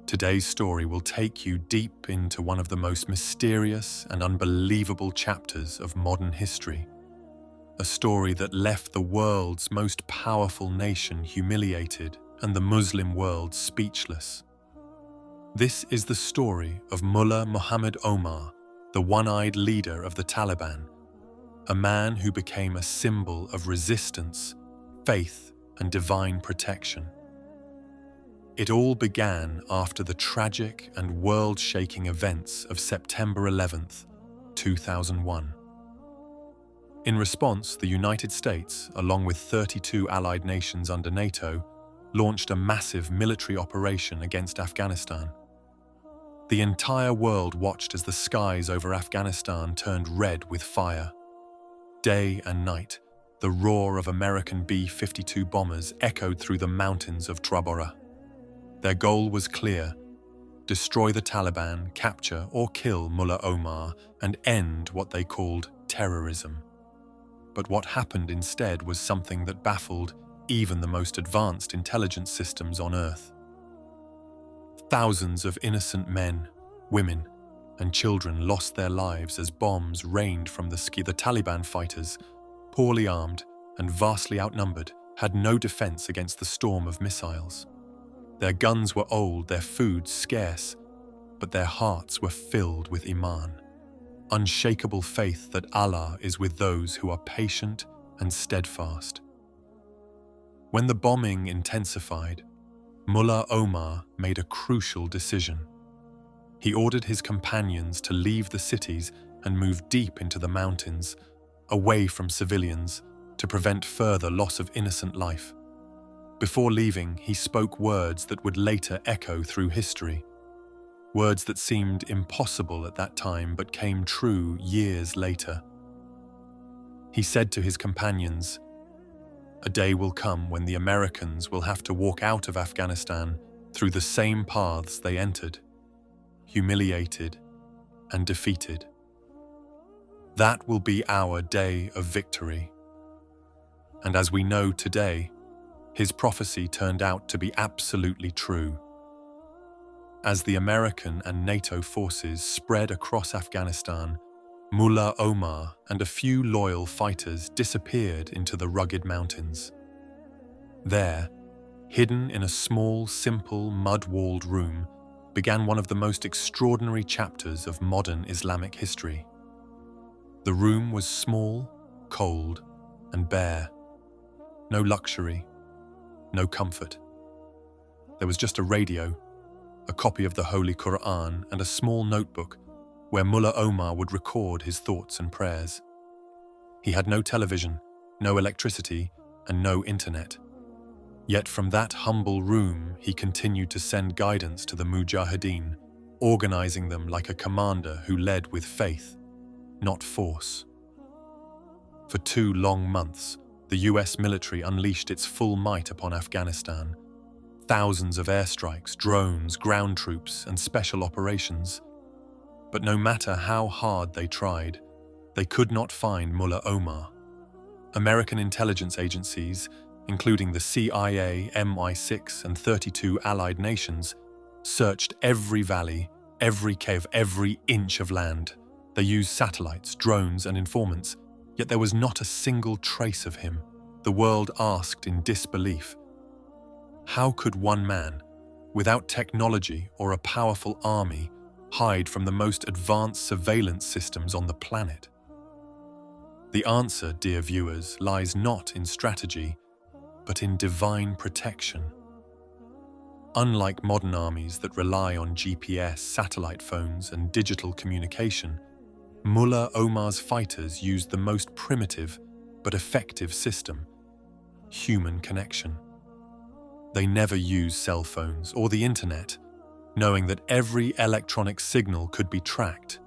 Today's story will take you deep into one of the most mysterious and unbelievable chapters of modern history. A story that left the world's most powerful nation humiliated and the Muslim world speechless. This is the story of Mullah Omar, the one-eyed leader of the Taliban, a man who became a symbol of resistance, faith, and divine protection. It all began after the tragic and world-shaking events of September 11th, 2001. In response, the United States, along with 32 allied nations under NATO, launched a massive military operation against Afghanistan. The entire world watched as the skies over Afghanistan turned red with fire. Day and night, the roar of American B-52 bombers echoed through the mountains of Trabora. Their goal was clear: destroy the Taliban, capture or kill Mullah Omar, and end what they called terrorism. But what happened instead was something that baffled even the most advanced intelligence systems on Earth. Thousands of innocent men, women, and children lost their lives as bombs rained from the sky. The Taliban fighters, poorly armed and vastly outnumbered, had no defense against the storm of missiles. Their guns were old, their food scarce, but their hearts were filled with Iman, unshakable faith that Allah is with those who are patient and steadfast. When the bombing intensified, Mullah Omar made a crucial decision. He ordered his companions to leave the cities and move deep into the mountains, away from civilians, to prevent further loss of innocent life. Before leaving, he spoke words that would later echo through history. Words that seemed impossible at that time but came true years later. He said to his companions, "A day will come when the Americans will have to walk out of Afghanistan through the same paths they entered, humiliated and defeated. That will be our day of victory." And as we know today, his prophecy turned out to be absolutely true. As the American and NATO forces spread across Afghanistan, Mullah Omar and a few loyal fighters disappeared into the rugged mountains. There, hidden in a small, simple, mud-walled room, began one of the most extraordinary chapters of modern Islamic history. The room was small, cold, and bare. No luxury, no comfort. There was just a radio, a copy of the Holy Quran, and a small notebook where Mullah Omar would record his thoughts and prayers. He had no television, no electricity, and no internet. Yet from that humble room, he continued to send guidance to the Mujahideen, organizing them like a commander who led with faith, not force. For 2 long months, the US military unleashed its full might upon Afghanistan. Thousands of airstrikes, drones, ground troops, and special operations. But no matter how hard they tried, they could not find Mullah Omar. American intelligence agencies, including the CIA, MI6, and 32 allied nations, searched every valley, every cave, every inch of land. They used satellites, drones, and informants, yet there was not a single trace of him. The world asked in disbelief, how could one man, without technology or a powerful army, hide from the most advanced surveillance systems on the planet? The answer, dear viewers, lies not in strategy, but in divine protection. Unlike modern armies that rely on GPS, satellite phones, and digital communication, Mullah Omar's fighters used the most primitive but effective system: human connection. They never used cell phones or the internet, knowing that every electronic signal could be tracked.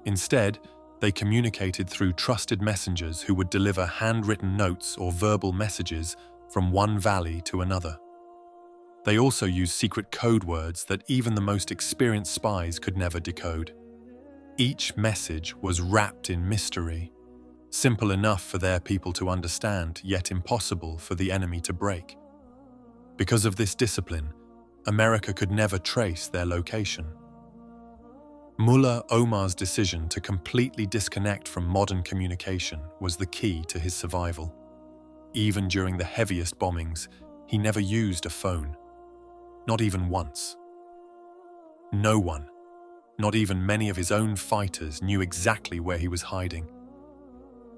Instead, they communicated through trusted messengers who would deliver handwritten notes or verbal messages from one valley to another. They also used secret code words that even the most experienced spies could never decode. Each message was wrapped in mystery, simple enough for their people to understand, yet impossible for the enemy to break. Because of this discipline, America could never trace their location. Mullah Omar's decision to completely disconnect from modern communication was the key to his survival. Even during the heaviest bombings, he never used a phone. Not even once. No one, not even many of his own fighters, knew exactly where he was hiding.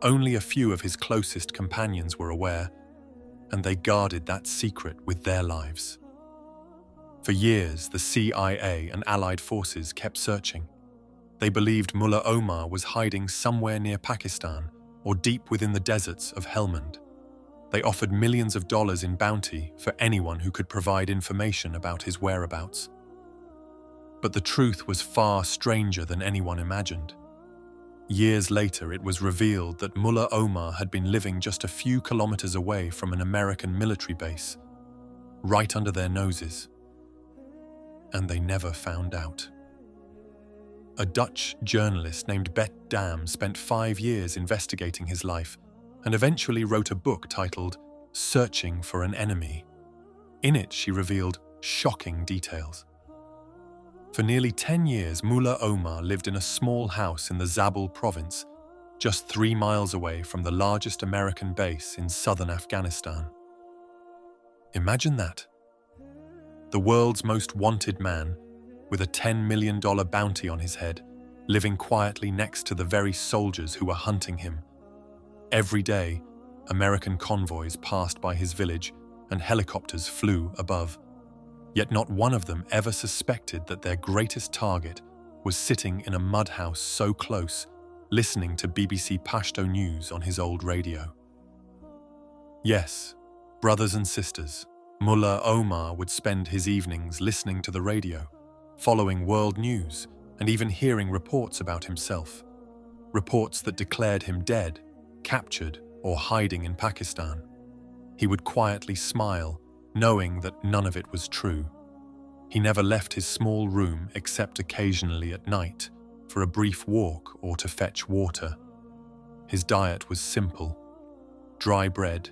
Only a few of his closest companions were aware, and they guarded that secret with their lives. For years, the CIA and Allied forces kept searching. They believed Mullah Omar was hiding somewhere near Pakistan or deep within the deserts of Helmand. They offered millions of dollars in bounty for anyone who could provide information about his whereabouts. But the truth was far stranger than anyone imagined. Years later, it was revealed that Mullah Omar had been living just a few kilometers away from an American military base, right under their noses. And they never found out. A Dutch journalist named Bet Dam spent 5 years investigating his life and eventually wrote a book titled Searching for an Enemy. In it, she revealed shocking details. For nearly 10 years, Mullah Omar lived in a small house in the Zabul province, just 3 miles away from the largest American base in southern Afghanistan. Imagine that. The world's most wanted man, with a $10 million bounty on his head, living quietly next to the very soldiers who were hunting him. Every day, American convoys passed by his village and helicopters flew above. Yet not one of them ever suspected that their greatest target was sitting in a mud house so close, listening to BBC Pashto news on his old radio. Yes, brothers and sisters, Mullah Omar would spend his evenings listening to the radio, following world news, and even hearing reports about himself. Reports that declared him dead, captured, or hiding in Pakistan. He would quietly smile, knowing that none of it was true. He never left his small room except occasionally at night, for a brief walk or to fetch water. His diet was simple: dry bread,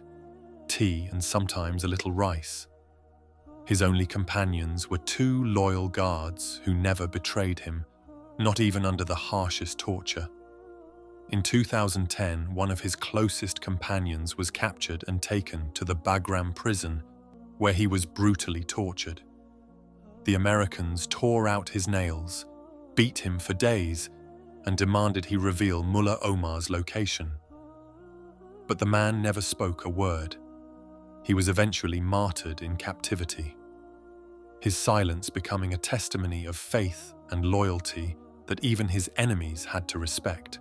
tea, and sometimes a little rice. His only companions were 2 loyal guards who never betrayed him, not even under the harshest torture. In 2010, one of his closest companions was captured and taken to the Bagram prison, where he was brutally tortured. The Americans tore out his nails, beat him for days, and demanded he reveal Mullah Omar's location. But the man never spoke a word. He was eventually martyred in captivity, his silence becoming a testimony of faith and loyalty that even his enemies had to respect.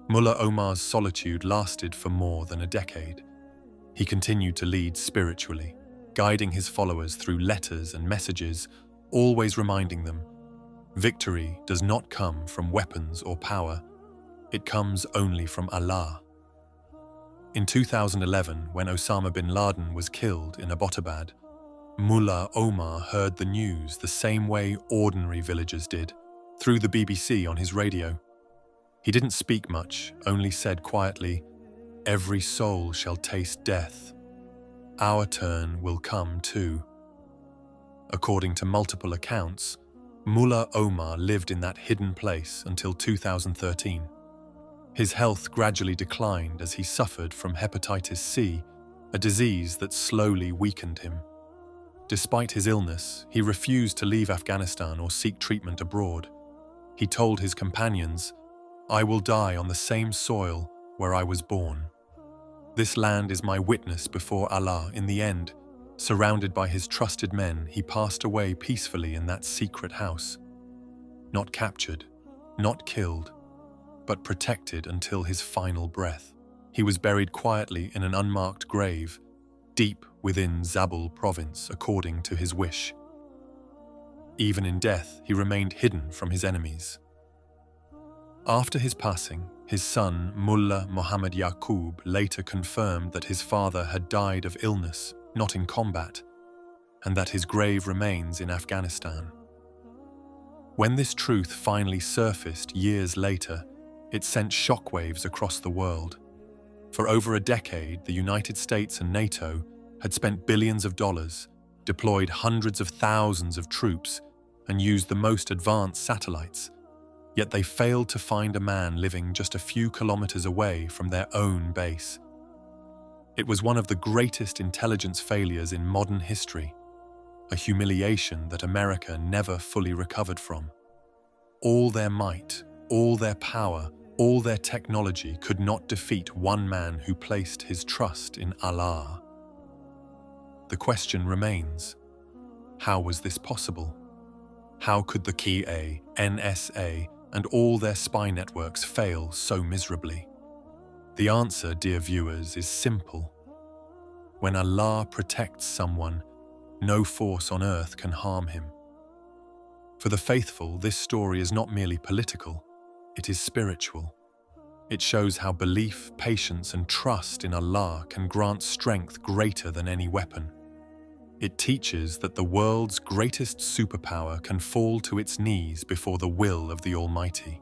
Mullah Omar's solitude lasted for more than a decade. He continued to lead spiritually, guiding his followers through letters and messages, always reminding them, victory does not come from weapons or power, it comes only from Allah. In 2011, when Osama bin Laden was killed in Abbottabad, Mullah Omar heard the news the same way ordinary villagers did, through the BBC on his radio. He didn't speak much, only said quietly, "Every soul shall taste death. Our turn will come too." According to multiple accounts, Mullah Omar lived in that hidden place until 2013. His health gradually declined as he suffered from hepatitis C, a disease that slowly weakened him. Despite his illness, he refused to leave Afghanistan or seek treatment abroad. He told his companions, "I will die on the same soil where I was born. This land is my witness before Allah." In the end, surrounded by his trusted men, he passed away peacefully in that secret house. Not captured, not killed, but protected until his final breath. He was buried quietly in an unmarked grave, deep within Zabul province, according to his wish. Even in death, he remained hidden from his enemies. After his passing, his son Mullah Muhammad Yaqub later confirmed that his father had died of illness, not in combat, and that his grave remains in Afghanistan. When this truth finally surfaced years later, it sent shockwaves across the world. For over a decade, the United States and NATO had spent billions of dollars deployed hundreds of thousands of troops, and used the most advanced satellites, yet they failed to find a man living just a few kilometers away from their own base. It was one of the greatest intelligence failures in modern history, a humiliation that America never fully recovered from. All their might, all their power, all their technology could not defeat one man who placed his trust in Allah. The question remains, how was this possible? How could the KIA, NSA, and all their spy networks fail so miserably? The answer, dear viewers, is simple. When Allah protects someone, no force on earth can harm him. For the faithful, this story is not merely political, it is spiritual. It shows how belief, patience, and trust in Allah can grant strength greater than any weapon. It teaches that the world's greatest superpower can fall to its knees before the will of the Almighty.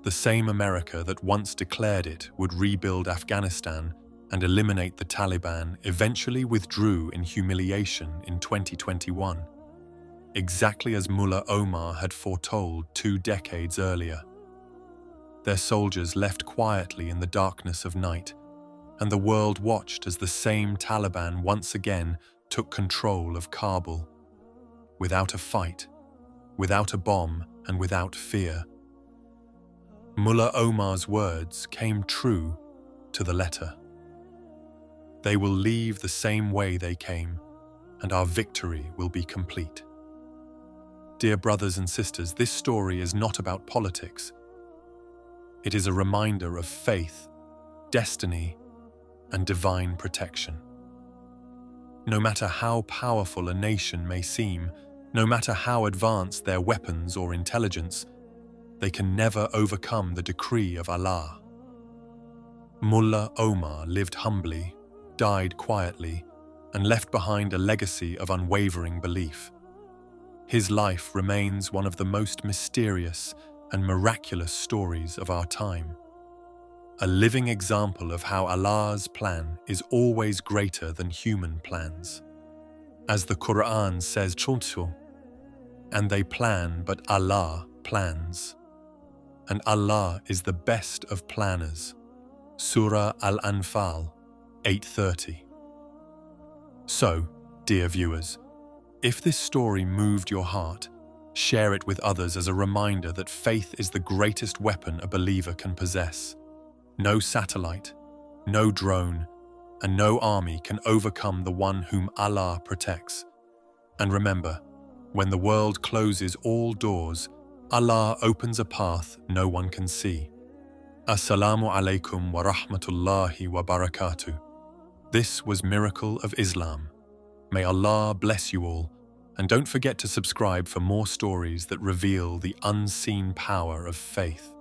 The same America that once declared it would rebuild Afghanistan and eliminate the Taliban eventually withdrew in humiliation in 2021, exactly as Mullah Omar had foretold 2 decades earlier. Their soldiers left quietly in the darkness of night, and the world watched as the same Taliban once again took control of Kabul. Without a fight, without a bomb, and without fear. Mullah Omar's words came true to the letter. They will leave the same way they came, and our victory will be complete. Dear brothers and sisters, this story is not about politics. It is a reminder of faith, destiny, and divine protection. No matter how powerful a nation may seem, no matter how advanced their weapons or intelligence, they can never overcome the decree of Allah. Mullah Omar lived humbly, died quietly, and left behind a legacy of unwavering belief. His life remains one of the most mysterious and miraculous stories of our time. A living example of how Allah's plan is always greater than human plans. As the Quran says, and they plan, but Allah plans. And Allah is the best of planners. Surah Al-Anfal 8:30. So, dear viewers, if this story moved your heart, share it with others as a reminder that faith is the greatest weapon a believer can possess. No satellite, no drone, and no army can overcome the one whom Allah protects. And remember, when the world closes all doors, Allah opens a path no one can see. Assalamu alaikum wa rahmatullahi wa barakatuh. This was Miracle of Islam. May Allah bless you all, and don't forget to subscribe for more stories that reveal the unseen power of faith.